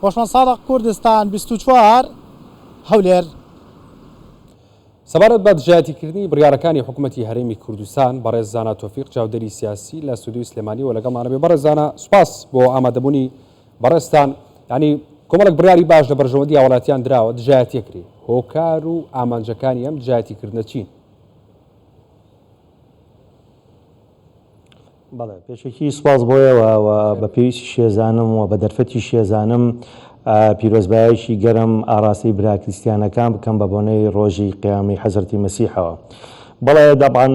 وەشمان ساڵق کوردستان 24 هەولێر. سەبارەت بە دژایەتیکردنی بڕیارەکانی حکوومەتی هەرێمی کوردستان بەڕێزانە تۆفیق چاودەری سیاسی لە ستودیۆی سلێمانی و لەگەڵمانە بێ. بەڕێزانە سوپاس بۆ ئامادەبوونی بەڕێستان. ینی کۆمەڵێک بڕیاری باش لە بەرژەوەندی هاوڵاتیان دراوە دژایەتیەکری هۆکار و ئامانجەکانی ئەم دژایەتیکردنە چین؟ بەڵێ پێشێکی سوپاس بۆیەوە بە پێویستی شێزانم و بە دەرفەتی شێزانم پیرۆزبایەکی گەرم ئاڕاستی براکریستیانەکان بکەم بە بۆنەی ڕۆژی قیامی حەزرەتی مەسیحەوە. بەڵێ دەبان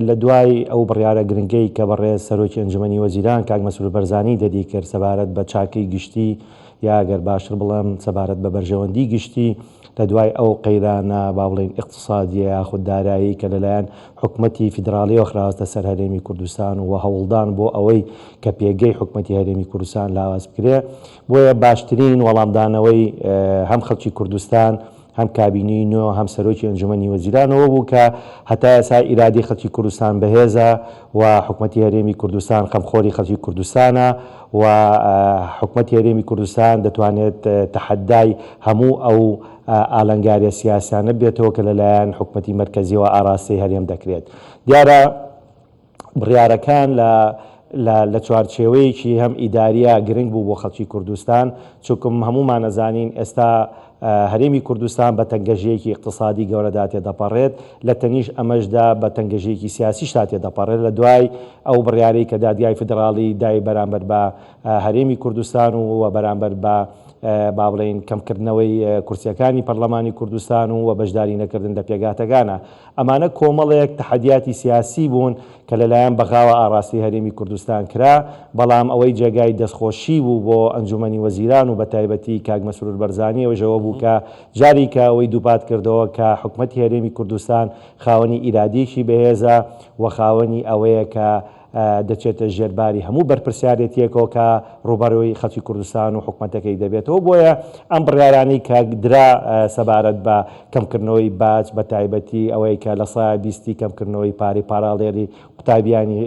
لە دوای ئەو بڕیارە گرنگەی کە بەڕێز سەرۆکی ئەنجومەنی وەزیران کاک مەسعود بەرزانی دەدی کرد سەبارەت بە چاکەی گشتی یا ئەگەر باشتر بڵێم سەبارەت بە بەرژەوەندی گشتی لە دوای ئەو قەیرانە با بڵێن اقتصادیە یاخود دارایی کە لەلایەن حکوومەتی فیدراالیەوە خراوەستە سەر هەرێمی کوردستان و هەوڵدان بۆ ئەوەی کە پێگەی حکوومەتی هەرێمی کوردستان لاواز بکرێ بۆیە باشترین وەڵامدانەوەی هەم خەڵکی کوردستان هەم کابینەی نوێ هەم سەرۆکی ئەنجومەنی وەزیرانەوە بوو کە هەتا ئێستا ئیرادی خەڵکی کوردستان بەهێزە و حکوومەتی هەرێمی کوردستان خەمخۆری خەڵکی کوردستانە و حکوومەتی هەرێمی کوردستان دەتوانێت تەحەدای هەموو ئەو ئالەنگاریە سیاسانە بێتەوە کە لەلایەن حکوومەتی مەرکەزیەوە ئاراستی هەرێم دەکرێت. دیارە بڕیارەکان لە چوارچێوەیەکی هەم ئیداریە گرنگ بوو بۆ خەڵکی کوردستان چونکم هەمومان نەزانین ئێستا هەرێمی کوردستان بە تەنگەژەیەکی اقتصادی گەورەدا تێدەپەڕێت لە تەنیش ئەمەشدا بە تەنگەژەیەکی سیاسی شتا تێدەپەڕێت لە دوای ئەو بڕیارەی کە دادگای فدراڵی دای بەرامبەر بە هەرێمی کوردستان و بەرامبەر بە با بڵێن کەمکردنەوەی کورسیەکانی پەرلەمانی کوردستان و بەشداری نەکردن لە پێگاتەکانە. ئەمانە کۆمەڵێک تەحەدیاتی سیاسی بوون کە لەلایەن بەغاوە ئاراستی هەرێمی کوردستان کرا، بەڵام ئەوەی جێگای دەستخۆشی بوو بۆ ئەنجومەنی وەزیران و بە تایبەتی کاک مەسعود بەرزانی ئەوەژەوە بوو کە جاری کە ئەوەی دووپات کردەوە کە حکوومەتی هەرێمی کوردستان خاوەنی ئیرادێکی بەهێزە و خاوەنی ئەوەیە کە دەچێتە ژێرباری هەموو بەرپرسیارەتیەکەوە کە ڕوبەرەوەی خەڵکی کوردستان و حکوومەتەکەی دەبێتەوە. بۆیە ئەم بڕیارانەی کە درا سەبارەت بە کەمکردنەوەی باج بە تایبەتی ئەوەی کە لە سای بیستی کەمکردنەوەی پاراڵێری قوتابیانی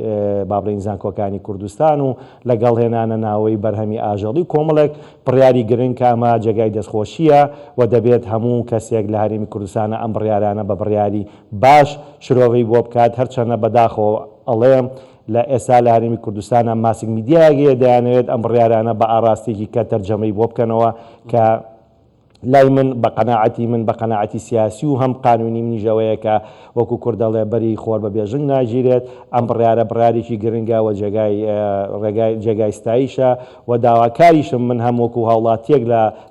بابڵین زانکۆکانی کوردستان و لەگەڵ هێنانە ناوەی بەرهەمی ئاژەڵی کۆمەڵێک بڕیاری گرنگ کە ئەمە جێگای دەستخۆشیە و دەبێت هەموو کەسێک لە هەرێمی کوردستانە ئەم بڕیارانە بە بڕیاری باش شرۆڤی بۆ بکات. هەرچەنە بەداخەوە ئەڵێم لە ئێستا لە هەرێمی کوردستانە ماسک میدیاگەیە دەیانەوێت ئەم بڕیارانە بە ئاراستێکی کە تەرجەمەی بۆ بکەنەوە کە لای من بە قەناعەتی من بە قەناعەتی سیاسی و هەم قانونی منیژەوەیە کە وەکو کوردەڵێ بەری خۆر بە بێژنگ ناگیرێت. ئەم بڕیارە بڕیارێکی گرنگەوە جێگای ستایشە و داواکاریشم من هەم وەکو هاوڵاتیەک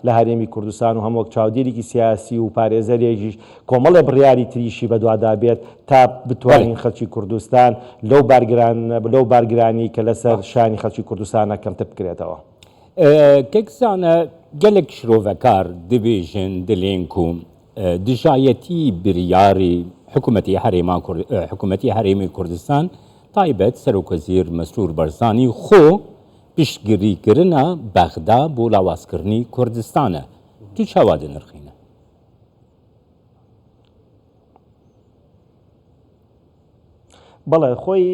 لە هەرێمی کوردستان و هەمووەک چاودێرێکی سیاسی و پارێزەرێکیش کۆمەڵە بڕیاری تریشی بەدوادا بێت تا بتوانین خەڵکی کوردستان لەو بارگرانی کە لەسەر شانی خەڵکی کوردستانە کەمتر بکرێتەوە. کەکسانە gelek şirovekar dibêjin dilên ku dijayetî biryarê hikûmetî Herêmê Kurdistan taybet Serokvezîr Mesrûr Barzanî xwe piştgirîkirina Bexda bû lawazkirinî Kurdistan e. Tu çawa dinirxîne? بەڵێ خۆی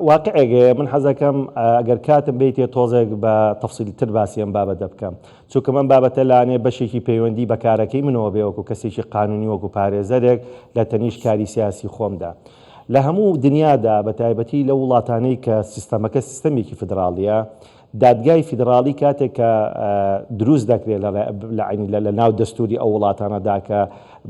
واقعێگە من حەزەکەم ئەگەر کاتم بیتێ تۆزێک بە تەفسیلتر باسیەم بابەتە بکەم چونکە من بابەتە لانێ بەشێکی پەیوەندی بەکارەکەی منەوە بێ وەکو کەسێکی قانونی وەکو پارێزەرێک لە تەنیش کاری سیاسی خۆمدا لە هەموو دنیادا بە تایبەتی لە وڵاتانەی کە سیستەمەکە سیستەمێکی فدراڵیە دادگای فیدراڵی کاتێک کە دروست دەکرێت لە ناو دەستوری ئەو وڵاتانەدا کە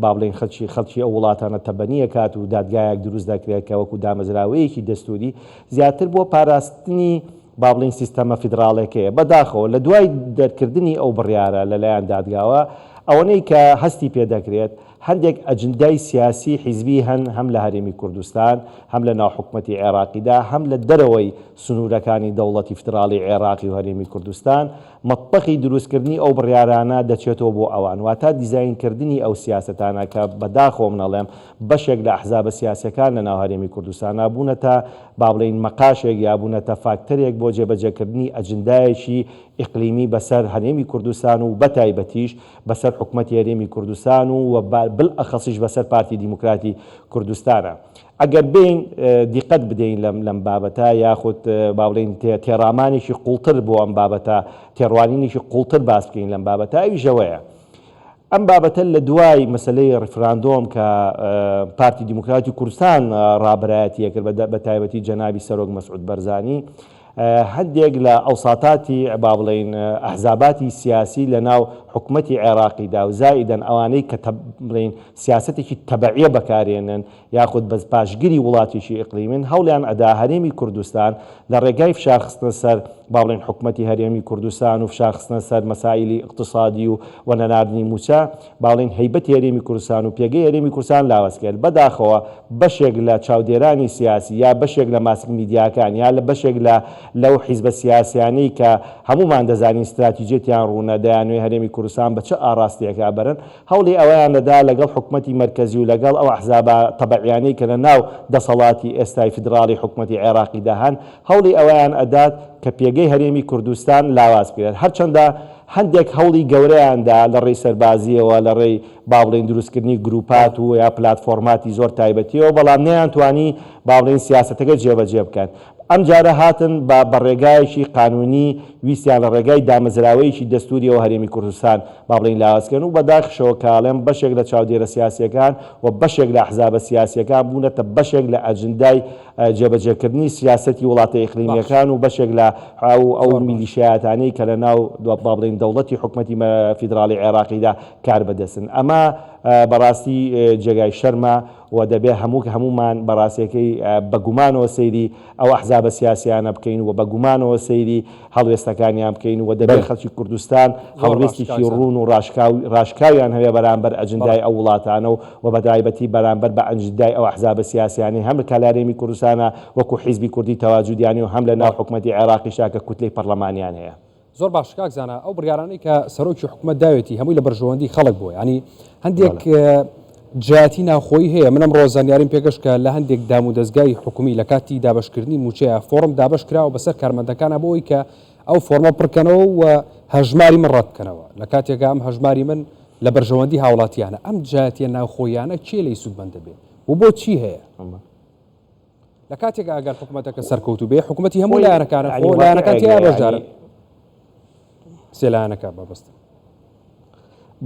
با بڵێن خەڵکی ئەو وڵاتانە تەبەنیە کات و دادگایەک دروست دەکرێت کە وەکو دامەزراوەیەکی دەستوری زیاتر بۆ پاراستنی با بڵێن سیستەمە فیدراڵەکەیە. بەداخەوە لە دوای دەرکردنی ئەو بڕیارە لەلایەن دادگاوە ئەوەنەی کە هەستی پێ دەکرێت هەندێک ئەجندای سیاسی حیزبی هەم لە هەرێمی کوردستان هەم لە ناو حکوومەتی عێراقیدا هەم لە دەرەوەی سنوورەکانی دەوڵەتی فدراڵی عێراقی و هەرێمی کوردستان مەطبەخی دروستکردنی ئەو بڕیارانە دەچێتەوە بۆ ئەوان واتە دیزاینکردنی ئەو سیاسەتانە کە بەداخۆ منەڵێم بەشێک لە ئەحزابە سیاسەکان لە ناو هەرێمی کوردستان بوونەتە با بڵێن مەقاشێک یا بوونەتە فاکتەرێک بۆ جێبەجێکردنی ئەجندایەکی ئیقلیمی بەسەر هەرێمی کوردستان و بەتایبەتیش بەسەر حکوومەتی هەرێمی کوردستان و بالئەخەسیش بەسەر پارتی دیموکراتی کوردستانە. ئەگەر بین دیقەت بدەین لەم بابەتە یاخود با بڵێن تێڕامانێکی قوڵتر بۆ ئەم بابەتە تێڕوانینێکی قوڵتر باس بکەین لەم بابەتە ئەویژەوەیە ئەم بابەتە لە دوای مەسلەی ڕفراندۆم کە پارتی دیموکراتی کوردستان ڕابرایەتی کرد بە تایبەتی جەنابی سەرۆک مەسعود بەرزانی هەندێک لە ئەوساتاتی با بڵێن ئەحزاباتی سیاسی لە ناو حکومەتی عێراقیدا و زائیدەن ئەوانەی کە بڵێن سیاسەتێکی تەبعیە بەکارێنن یاخود بە پاشگیری وڵاتیشی ئیقلیمن هەوڵیان ئەدا هەرێمی کوردستان لە ڕێگای فشارخستنە سەر با بڵێن حکومەتی هەرێمی کوردستان و فشارخستنە سەر مەسائلی اقتصادی و وەنەناردنی موچە با بڵێن هەیبەتی هەرێمی کوردستان و پێگەی هەرێمی کوردستان لاوەز کرد بەداخەوە بەشێک لە چاودێرانی سیاسی یا بەشێک لە ماسک میدیاکان یا لە بەشێک لەو حیزبە سیاسیانەی کە هەمومان دەزانین استراتیجێتیان ڕوونە دەیانوێ هەرێمی کوردستان بە چه ئاراستەیەکا بەرن هەوڵی ئەوەیان لەدا لەگەڵ حکومەتی مرکزی و لەگەڵ ئەو ئەحزابە تەبعیانەی کە لە ناو دەسەڵاتی ئێستای فیدراڵی حکومەتی عێراقیدا هەن هەوڵی ئەوەیان ئەدات کە پێگەی هەرێمی کوردستان لاواز بکرێت هەرچەندە هەندێک هەوڵی گەورەیاندا لە ڕێی سەربازیەوە لە ڕێی با بڵێن دروستکردنی گروپات و یا پلاتفۆرماتی زۆر تایبەتیەوە بەڵام نەیانتوانی با بڵێن سیاسەتەکە جێبەجێ بکەن ئەم جارە هاتن بە ڕێگایەکی قانونی ویستیان لە ڕێگای دامەزراوەیەکی دەستوریەوە هەرێمی کوردستان با بڵێن لاوازکەن و بەداخشەوە کاڵێم بەشێک لە چاودێرە سیاسیەکان و بەشێک لە ئەحزابە سیاسیەکان بوونەتە بەشێک لە ئەجندای جێبەجێکردنی سیاسەتی وڵاتە ئیقلیمیەکان و بەشێک لە ئەو میلیشیاتانەی کە لە ناو با بڵێن دەوڵەتی حکومەتی فیدراڵی عێراقیدا کار بەدەستن ئەمە بەڕاستی جێگای شەرمە و دەبێ هەمومان بەڕاستیەکەی بەگومانەوە سەیری ئەو ئەحزابە سیاسیانە بکەین و بەگومانەوە سەیری هەڵوێستەکانیان بکەین و دەبێت خەڵکی کوردستان هەڵوێستێکی ڕوون و ڕاشکاویان هەبێ بەرامبەر ئەجندای ئەو وڵاتانە و بەتایبەتی بەرامبەر بە ئەجندای ئەو ئەحزابە سیاسیانی هەم لە کالارێمی کوردستانە وەکو حیزبی کوردی تەواجودیانی و هەم لە ناو حکومەتی عێراقیشا کە کوتلەی پەرلەمانیان هەیە زۆر باش کاکزانە ئەو بڕیارانەی کە سەرۆکی حکومەت داوێتی هەمووی لە بەرژەوەندی خەڵک بووە ینی هەندێک جیاتی ناوخۆی هەیە منم ڕۆزانیاریم پێگەشت کە لە هەندێک دام و دەستگای حکومی لە کاتی دابشکردنی موچەیە فۆرم دابش کراوە بەسەر کارمەندەکانە بۆی کە ئەو فۆرمە پڕکەنەوە و هەژماری من ڕەتکەنەوە لە کاتێکە ئەم هەژماری من لە بەرژەوەندی هاوڵاتیانە ئەم جیاتیە ناوخۆیانە کێ لی سوودمەند دەبێت و بۆ چی هەیە لە کاتێک ئەگەر حکوومەتەکە سەرکەوتو بێ حکوومەتی هەموو لایەنەکانە لایەنەکەتی بەشدارە سێلایەنەکە بەبەستە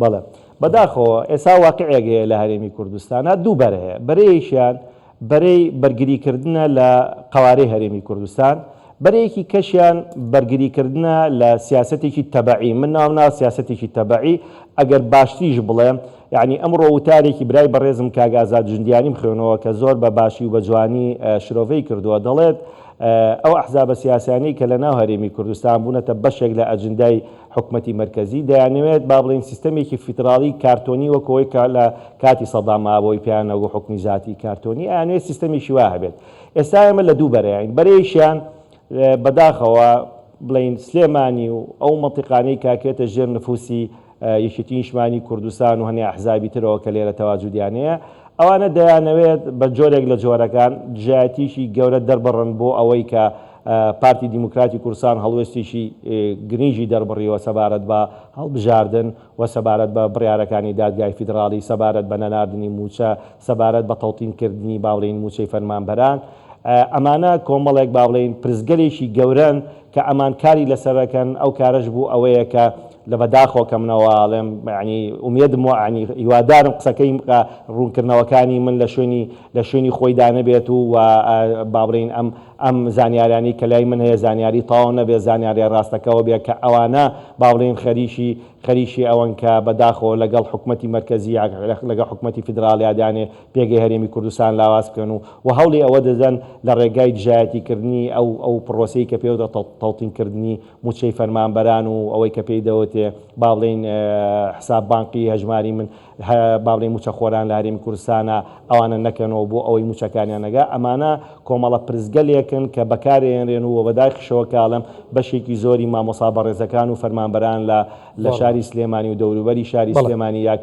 بەڵێ بەداخەوە ئێستا واقعێک هەیە لە هەرێمی کوردستانە دوو بەرە هەیە بەرەیەکیان بەرەی بەرگریکردنە لە قوارەی هەرێمی کوردستان بەرەیەکی کەشیان بەرگریکردنە لە سیاسەتێکی تەبعی من ناو سیاسەتێکی تەبعی ئەگەر باشتیش بڵێم یعنی ئەمڕۆ وتارێکی برای بەڕێزم کاگازاد ژندیانیم خوێنەوە کە زۆر بە باشی و بە جوانی شرۆڤەی کردووە دەڵێت ئەو ئەحزابە سیاسیانەی کە لە ناو هەرێمی کوردستان بوونەتە بەشێک لە ئەجندای حکومەتی مرکزی دەیانەوێت با بڵێن سیستەمێکی فیدراڵی کارتۆنی وەکەوەی لە کاتی سەدام مابۆی پیانەوە حکمی ذاتی کارتۆنی ئەیانوێت سیستەمێکی وا هەبێت ئێستا ئێمە لە دوو بەرەیان بەرەیەکیان بەداخەوە بڵێن سلێمانی و ئەو مەنتیقانەی کاکێتە ژێر نفوسی یەکێتی نیشتمانی کوردستان و هەنێ ئەحزابی ترەوە کە لێرە تەواجودیانەیە ئەوانە دەیانەوێت بە جۆرێک لە جۆرەکان جیاتیشی گەورە دەربڕن بۆ ئەوەی کە پارتی دیموکراتی کوردستان هەڵوێستێکی گرنگی دەربڕیەوە سەبارەت بە هەڵبژاردن و سەبارەت بە بڕیارەکانی دادگای فیدراڵی سەبارەت بە نەناردنی موچە سەبارەت بە تەڵتینکردنی باڵین موچەی فەرمانبەران ئەمانە کۆمەڵێک باڵین پرزگەلێکی گەورەن کە ئەمان کاری لەسەرەکەن ئەو کارەش بوو ئەوەیە کە لە بەداخۆ کەمنەوەڵێم ینی ئومێدم وعنی هیوادارم قسەکەی ڕوونکردنەوەکانی من لە شوێنی خۆی دانەبێت و باڵین ئەم زانیاریانی کە لای من هەیە زانیاری تاوا نەبێ زانیاری ڕاستەکەەوە بێ کە ئەوانە باڵین خەریشی ئەوەن کە بەداخۆ لەگەڵ حکومەتی مرکزی لەگەڵ حکومەتی فیدراڵیادانێ پێگەی هەرێمی کوردستان لاواز بکەن و هەوڵی ئەوە دەدەن لە ڕێگای دژایەتیکردنی ئەو پرۆسەی کە پێوتە تەڵتینکردنی موچەی فەرمانبەران و ئەوەی کە پێی دەوتێ باڵین حساب بانقی هەژماری من باڵین موچە خۆران لە هەرێمی کوردستانە ئەوانە نەکەنەوە بۆ ئەوەی موچەکانیان نەگا ئەمانە کۆمەڵە پرزگەلێکن کە بەکارێنرێن و بەداخشەوە کاڵم بەشێکی زۆری مامۆسا بەڕێزەکان و فەرمانبەران لە شاری سلێمانی و دەوروبەری شاری سلێمانی یا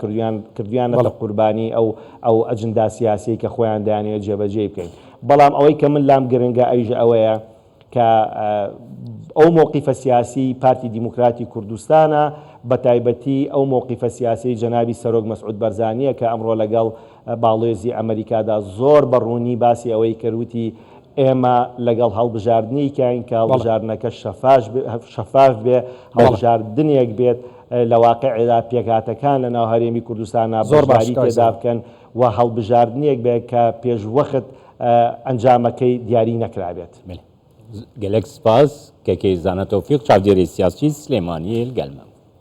کردویانە قوربانی ئەو ئەجندا سیاسی کە خۆیان دەیانێت جێبەجێ بکەین بەڵام ئەوەی کە من لام گرنگە ئەویژە ئەوەیە کە ئەو مووقیفە سیاسی پارتی دیموکراتی کوردستانە بە تایبەتی ئەو مووقیفە سیاسی جەنابی سەرۆک مەسعود بەرزانیە کە ئەمڕۆ لەگەڵ باڵێزی ئەمریکادا زۆر بەڕوونی باسی ئەوەی کەروتی ئێمە لەگەڵ هەڵبژاردننی کاین کە هەڵبژاردنەکە شەفاف بێ هەڵبژاردنێک بێت لە واقعدا پێکهاتەکان لە ناو هەرێمی کوردستانە بەشداری تێدا بکەن و هەڵبژاردنێک بێت کە پێشوەخت ئەنجامەکەی دیاری نەکرابێت. گەلێک سپاس کە کەیزانە تەوفیق چاودێری سیاسی سلێمانی گەلمە.